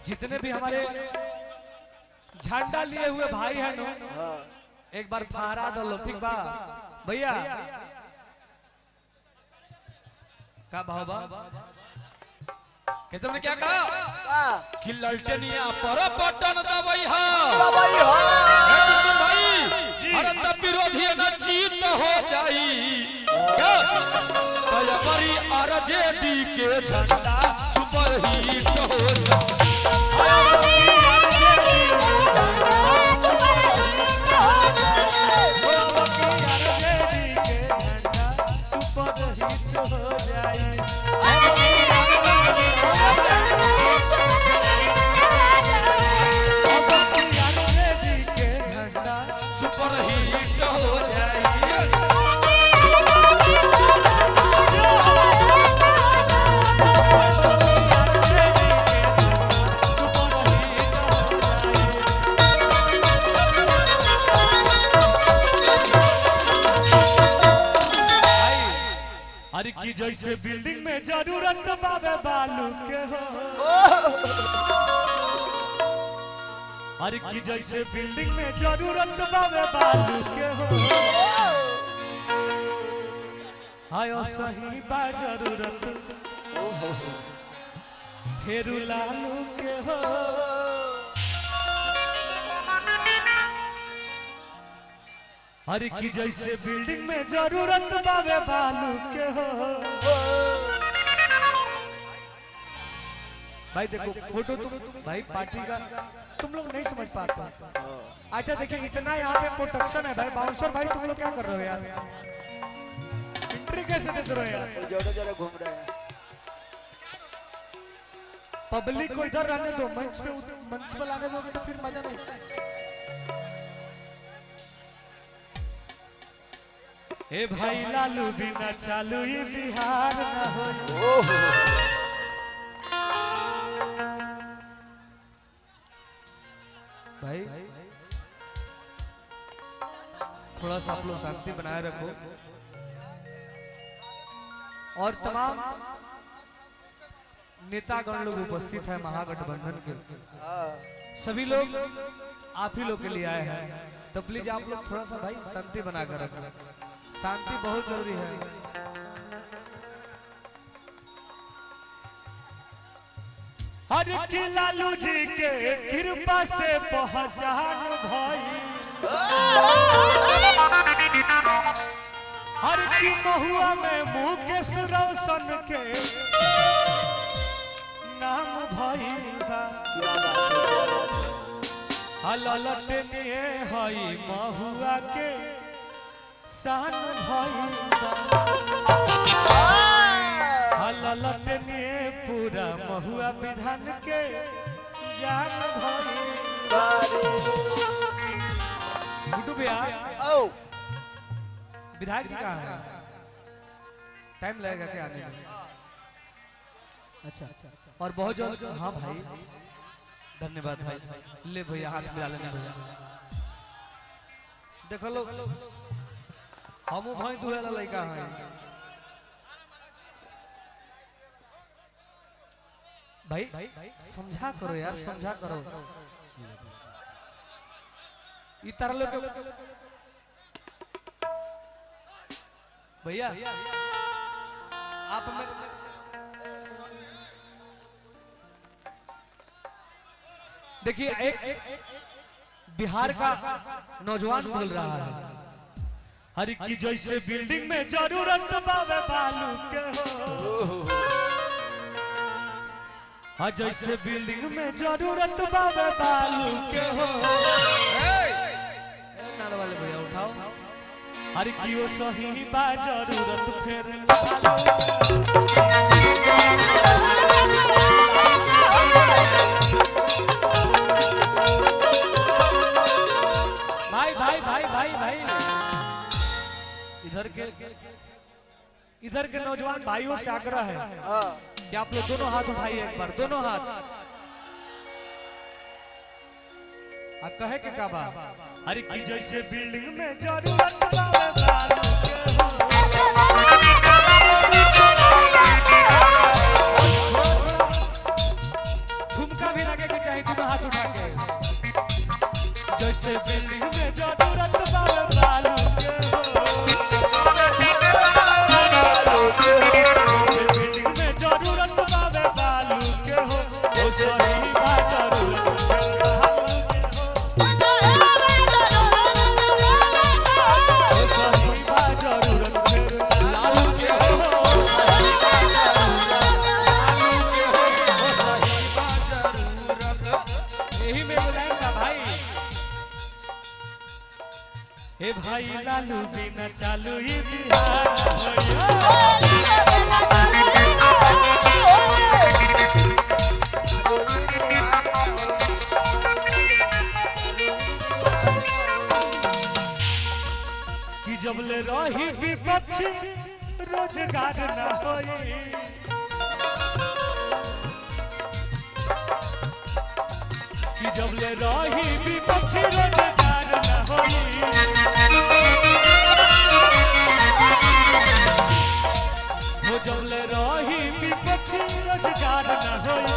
जितने भी हमारे झंडा लिए हुए भाई हैं नो, एक बार फहरा दो लो, ठीक बा भैया? का भाव बा? कैसे तुमने क्या कहा कि ललटनिया पर बटन दबाई हा भाई, भारत विरोधी न जीत हो जाई क्या? तयबरी आरजेडी के झंडा सुपर हिट हो जाई। अरे की जैसे बिल्डिंग में जरूरत बाबे बालू के हो, अरे की जैसे बिल्डिंग में जरूरत बाबे बालू के हो, हाय सही बा जरूरत फेरू लालू के हो। अरे की जैसे बिल्डिंग में जरूरत बाबे बालू के हो। भाई देखो फोटो तुम भाई पार्टी का तुम लोग नहीं समझ पाते। अच्छा देखिए इतना यहाँ पे प्रोटेक्शन है भाई, बाउंसर भाई तुम लोग क्या कर रहे हो यार? एंट्री कैसे दे रहे हो यार? जोड़े घूम रहे हैं। पब्लिक को इधर रहने दो, मंच पे लाने दोगे तो फिर मजा नहीं। ए भाई लालू बिना चालू ये बिहार ना हो। भाई थोड़ा सा आप लोग शांति बनाए रखो। और तमाम नेतागण लोग उपस्थित है महागठबंधन के, सभी लोग आप ही लोग के लिए आए हैं, तो प्लीज आप लोग थोड़ा सा भाई शांति बनाकर रखो। शांति बहुत जरूरी है। हर की लालू जी के कृपा से पहचान भाई, हर की महुआ में मुकेश रोशन के नाम भाई बा, ललटनिए हई महुआ के शान भाई ललटनिए पूरा महुआ विधान के जान भाई। गुड्डू भैया विधायक जी कहाँ है? टाइम लगेगा क्या आने में? अच्छा और बहुत जो हाँ भाई धन्यवाद भाई। ले भैया हाथ मिला लेने भैया। देखो लो हम भाई दुहेला लड़का है। भाई समझा करो यार, समझा करो। इतर लोग भैया आप मेरे देखिए एक बिहार का नौजवान बोल रहा है, हर की जैसे बिल्डिंग में जरूरत बाबे बालू के हो, हाँ जैसे बिल्डिंग में जरूरत बाबे बालू के हो। नाल वाले भैया उठाओ। हर की वो सही बा जरूरत फिर भाई इधर के नौजवान भाइयों से आग्रह है कि आप लोग दोनों हाथ उठाइए, एक बार दोनों हाथ। कहे के का बा? हर की जैसे बिल्डिंग में जरूरत बाबे बालू के हो, झुमका भी लगे कि कहीं दोनों हाथ उठा के जैसे बिल्डिंग में जरूरत बावे बालू के हो, जैसे बिल्डिंग में जरूरत बावे बालू के हो, ओ सही बा जरूरत के बालू के हो, ओ सही बा जरूरत के लालू के हो, ओ सही बा यही में बुलाएं ना भाई। ए भाई लालू बिना चालू ही बिहार भैया कि जब ले रही विपक्ष रोजगार न होई, कि जब ले रही विपक्ष रोजगार न होई, हो जब ले रही विपक्ष रोजगार न होई,